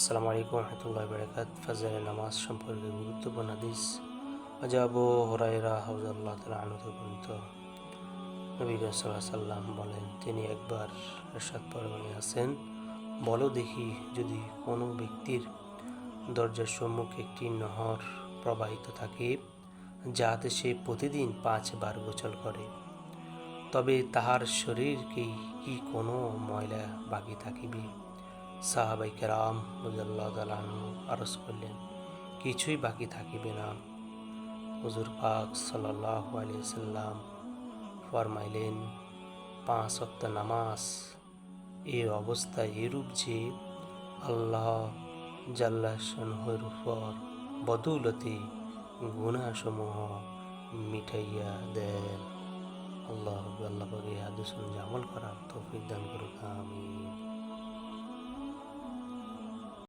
আসসালামু আলাইকুম রহমতুল্লাহ বরকাত। ফজরের নামাজ সম্পর্কে গুরুত্বপূর্ণ হাদিস। আবু হুরায়রা রাদিয়াল্লাহু তাআলা আনহু বর্ণিত, নবী করিম সাল্লাল্লাহু আলাইহি সাল্লাম বলেন, তিনি একবার ইরশাদ ফরমিয়েছেন, বলো দেখি, যদি কোনো ব্যক্তির দরজার সম্মুখে একটি নহর প্রবাহিত থাকে যাতে সে প্রতিদিন 5 বার গোসল করে, তবে তাহার শরীর কি কোনো ময়লা বাকি থাকিবে? সাহাবাই কেরাম রাদিয়াল্লাহু তাআলা আনহু আরজ করলেন, কিছুই বাকি থাকিবে না। হুজুর পাক সাল্লাল্লাহু আলাইহি ওয়াসাল্লাম ফরমাইলেন, 5 ওয়াক্ত নামাজ এর অবস্থা এরূপ যে আল্লাহ জাল্লা শানহুর উপর বদৌলতে গুনাহসমূহ মিটাইয়া দেন। আল্লাহ পাক এই হাদিস অনুযায়ী আমল করার তৌফিক দান করুক, আমিন।